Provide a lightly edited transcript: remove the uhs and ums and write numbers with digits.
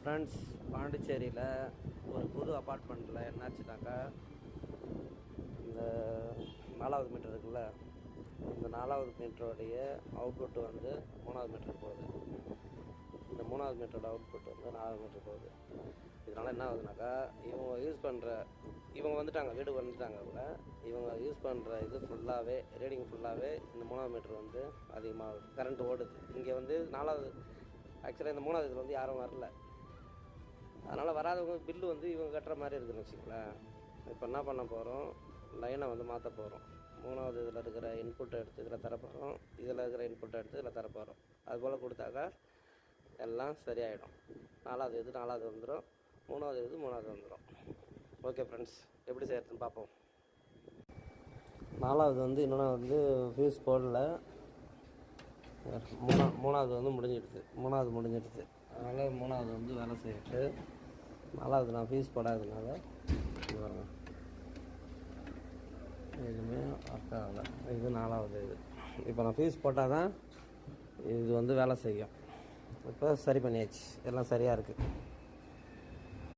Friends, பாண்டிச்சேரியில் ஒரு புது அப்பார்ட்மெண்ட்டில் என்னாச்சுனாக்கா, இந்த 4வது மீட்டர் இருக்குல்ல, இந்த 4வது மீட்டருடைய அவுட்புட் வந்து 3வது மீட்டருக்கு போகுது. இந்த 3வது மீட்டரோட அவுட்புட் வந்து 4வது மீட்டருக்கு போகுது. இதனால் என்ன ஆகுதுனாக்கா, இவங்க வந்துட்டாங்க, வீடு வந்துட்டாங்க கூட. இவங்க யூஸ் பண்ணுற இது ஃபுல்லாகவே, ரீடிங் ஃபுல்லாகவே இந்த 3வது மீட்டர் வந்து அதிகமாக கரண்ட் ஓடுது. இங்கே வந்து 4வது, ஆக்சுவலாக இந்த 3வது இதில் வந்து யாரும் வரல. அதனால் வராதவங்க பில்லு வந்து இவங்க கட்டுற மாதிரி இருக்குதுன்னு வச்சுங்களேன். இப்போ என்ன பண்ண போகிறோம், லைனை வந்து மாற்ற போகிறோம். 3வது இதில் இருக்கிற இன்புட்டை எடுத்து இதில் தரப்போகிறோம், இதில் இருக்கிற இன்புட்டை எடுத்து இதில் தரப்போகிறோம். அதுபோல் கொடுத்தாக்கா எல்லாம் சரியாயிடும். 4வது இது 4வது வந்துடும், 3வது இது 3வது வந்துடும். ஓகே ஃப்ரெண்ட்ஸ், எப்படி செய்யறதுன்னு பார்ப்போம். 4வது வந்து இன்னொன்று வந்து ஃபியூஸ் போடல, 3வது வந்து முடிஞ்சிடுது. 3வது முடிஞ்சிடுது, அதனால் 3வது வந்து வேலை செய்யிட்டு 4வது நான் ஃபீஸ் போடாததுனால இது பாருங்க, எதுவுமே ஒர்க் ஆகலை. இது 4வது இது. இப்போ நான் ஃபீஸ் போட்டால் தான் இது வந்து வேலை செய்யும். இப்போ சரி பண்ணியாச்சு, எல்லாம் சரியாக இருக்குது.